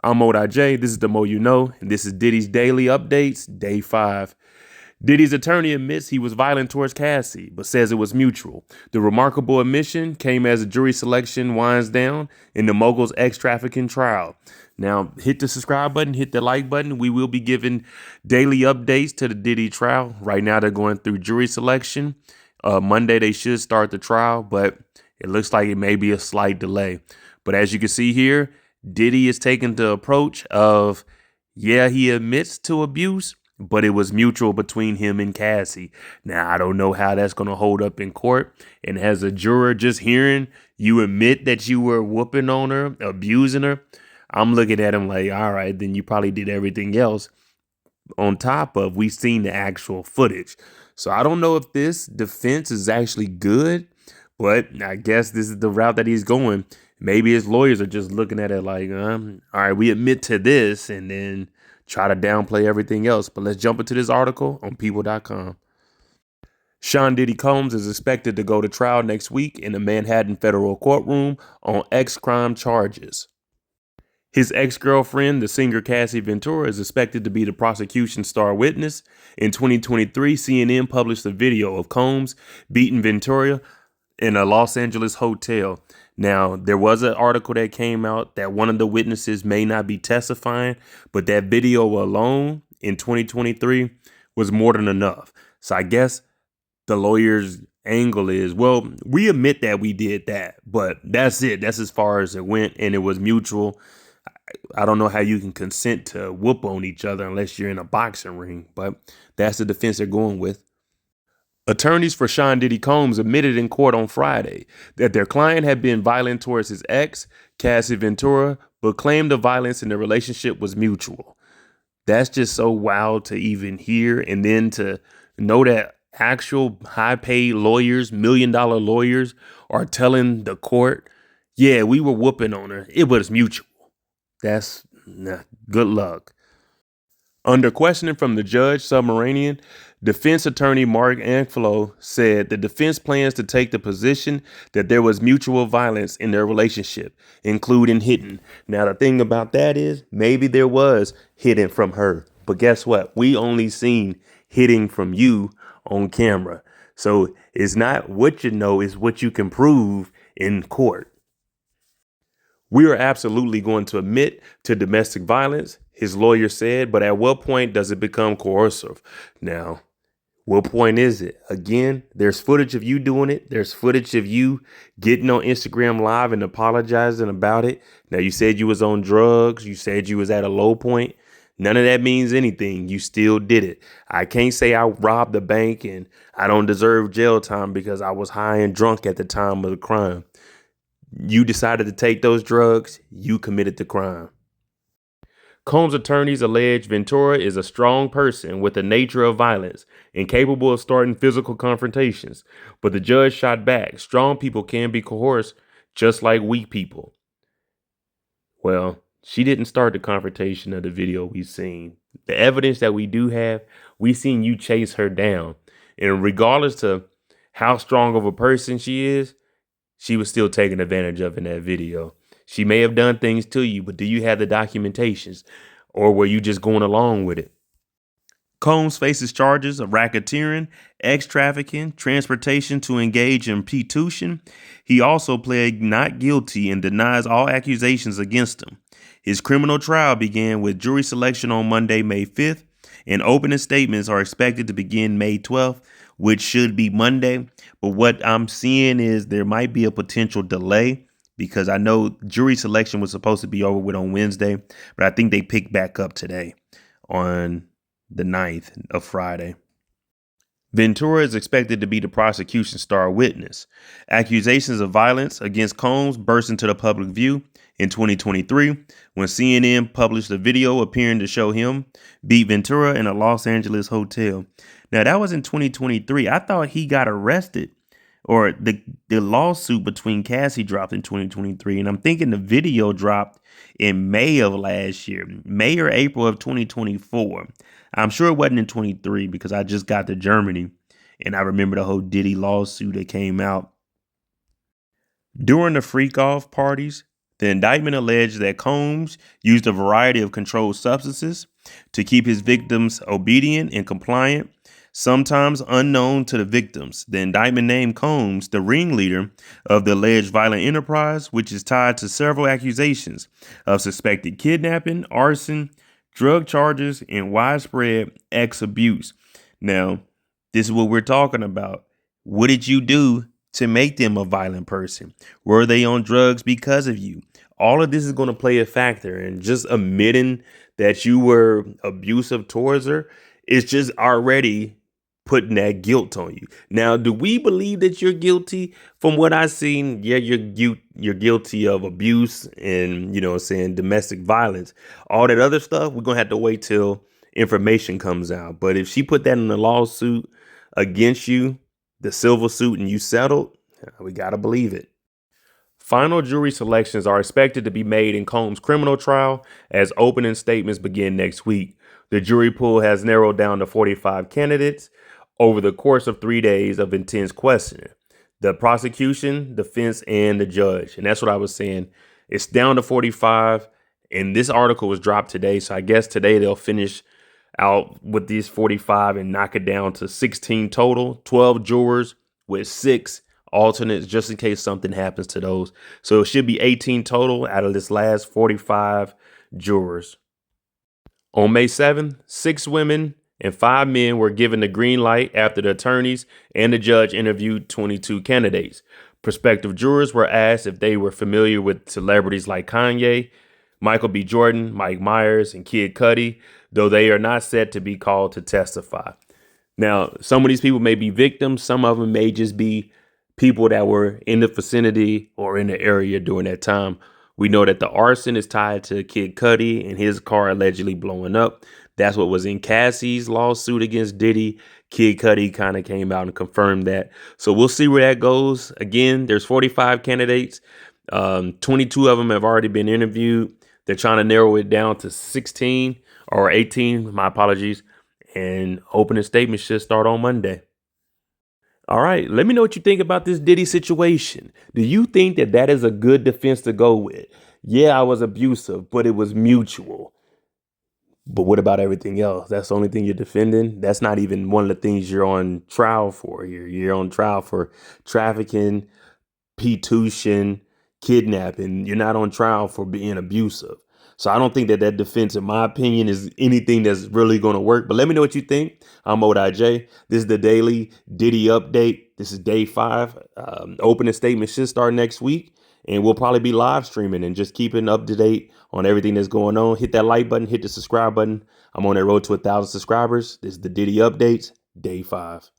I'm J. This is the Mo You Know, and this is Diddy's Daily Updates, Day 5. Diddy's attorney admits he was violent towards Cassie, but says it was mutual. The remarkable admission came as the jury selection winds down in the mogul's ex-trafficking trial. Now, hit the subscribe button, hit the like button. We will be giving daily updates to the Diddy trial. Right now, they're going through jury selection. Monday, they should start the trial, but it looks like it may be a slight delay. But as you can see here, Diddy is taking the approach of, yeah, he admits to abuse, but it was mutual between him and Cassie. Now, I don't know how that's going to hold up in court. And as a juror, just hearing you admit that you were whooping on her, abusing her, I'm looking at him like, all right, then you probably did everything else on top of we've seen the actual footage. So I don't know if this defense is actually good, but I guess this is the route that he's going. Maybe his lawyers are just looking at it like, all right, we admit to this and then try to downplay everything else. But let's jump into this article on people.com. Sean Diddy Combs is expected to go to trial next week in the Manhattan federal courtroom on ex-crime charges. His ex-girlfriend, the singer Cassie Ventura, is expected to be the prosecution's star witness. In 2023, CNN published a video of Combs beating Ventura in a Los Angeles hotel. Now, there was an article that came out that one of the witnesses may not be testifying, but that video alone in 2023 was more than enough. So I guess the lawyer's angle is, well, we admit that we did that, but that's it. That's as far as it went, and it was mutual. I don't know how you can consent to whoop on each other unless you're in a boxing ring, but that's the defense they're going with. Attorneys for Sean Diddy Combs admitted in court on Friday that their client had been violent towards his ex, Cassie Ventura, but claimed the violence in the relationship was mutual. That's just so wild to even hear, and then to know that actual high-paid lawyers, million-dollar lawyers, are telling the court, yeah, we were whooping on her. It was mutual. That's good luck. Under questioning from the judge, Submarinian, defense attorney Mark Anflo said the defense plans to take the position that there was mutual violence in their relationship, including hitting. Now, the thing about that is maybe there was hitting from her. But guess what? We only seen hitting from you on camera. So it's not what you know, it's what you can prove in court. We are absolutely going to admit to domestic violence, his lawyer said, but at what point does it become coercive? Now, what point is it? Again, there's footage of you doing it. There's footage of you getting on Instagram Live and apologizing about it. Now, you said you was on drugs. You said you was at a low point. None of that means anything. You still did it. I can't say I robbed the bank and I don't deserve jail time because I was high and drunk at the time of the crime. You decided to take those drugs, you committed the crime. Combs' attorneys allege Ventura is a strong person with a nature of violence and capable of starting physical confrontations. But the judge shot back. Strong people can be coerced just like weak people. Well, she didn't start the confrontation of the video we've seen. The evidence that we do have, we've seen you chase her down. And regardless to how strong of a person she is, she was still taken advantage of in that video. She may have done things to you, but do you have the documentations, or were you just going along with it? Combs faces charges of racketeering, ex-trafficking, transportation to engage in prostitution. He also pled not guilty and denies all accusations against him. His criminal trial began with jury selection on Monday, May 5th, and opening statements are expected to begin May 12th, which should be Monday. But what I'm seeing is there might be a potential delay because I know jury selection was supposed to be over with on Wednesday, but I think they picked back up today on the 9th of Friday. Ventura is expected to be the prosecution's star witness. Accusations of violence against Combs burst into the public view in 2023 when CNN published a video appearing to show him beat Ventura in a Los Angeles hotel. Now, that was in 2023. I thought he got arrested, or the lawsuit between Cassie dropped in 2023. And I'm thinking the video dropped in May of last year, May or April of 2024. I'm sure it wasn't in 23 because I just got to Germany and I remember the whole Diddy lawsuit that came out. During the freak off parties, The indictment alleged that Combs used a variety of controlled substances to keep his victims obedient and compliant, sometimes unknown to the victims. The indictment named Combs the ringleader of the alleged violent enterprise, which is tied to several accusations of suspected kidnapping, arson, drug charges, and widespread ex abuse. Now, this is what we're talking about. What did you do to make them a violent person? Were they on drugs because of you? All of this is going to play a factor, and just admitting that you were abusive towards her is just already putting that guilt on you. Now, do we believe that you're guilty? From what I've seen, yeah, you're guilty of abuse and, saying domestic violence. All that other stuff, we're going to have to wait till information comes out. But if she put that in a lawsuit against you, the civil suit, and you settled, we got to believe it. Final jury selections are expected to be made in Combs' criminal trial as opening statements begin next week. The jury pool has narrowed down to 45 candidates over the course of 3 days of intense questioning. The prosecution, defense, and the judge. And that's what I was saying. It's down to 45. And this article was dropped today. So I guess today they'll finish out with these 45 and knock it down to 16 total, 12 jurors with 6 alternates just in case something happens to those. So it should be 18 total out of this last 45 jurors. On May 7th, 6 women and 5 men were given the green light after the attorneys and the judge interviewed 22 candidates. Prospective jurors were asked if they were familiar with celebrities like Kanye, Michael B. Jordan, Mike Myers, and Kid Cudi, though they are not set to be called to testify. Now, some of these people may be victims. Some of them may just be people that were in the vicinity or in the area during that time. We know that the arson is tied to Kid Cudi and his car allegedly blowing up. That's what was in Cassie's lawsuit against Diddy. Kid Cudi kind of came out and confirmed that. So we'll see where that goes. Again, there's 45 candidates. 22 of them have already been interviewed. They're trying to narrow it down to 16 or 18. My apologies. And opening statements should start on Monday. All right, let me know what you think about this Diddy situation. Do you think that that is a good defense to go with? Yeah, I was abusive, but it was mutual. But what about everything else? That's the only thing you're defending. That's not even one of the things you're on trial for here. You're on trial for trafficking, P2tion, kidnapping. You're not on trial for being abusive. So I don't think that that defense, in my opinion, is anything that's really going to work. But let me know what you think. I'm ODIJ. This is the daily Diddy update. This is day 5. Opening statement should start next week. And we'll probably be live streaming and just keeping up to date on everything that's going on. Hit that like button. Hit the subscribe button. I'm on that road to 1,000 subscribers. This is the Diddy updates, day 5.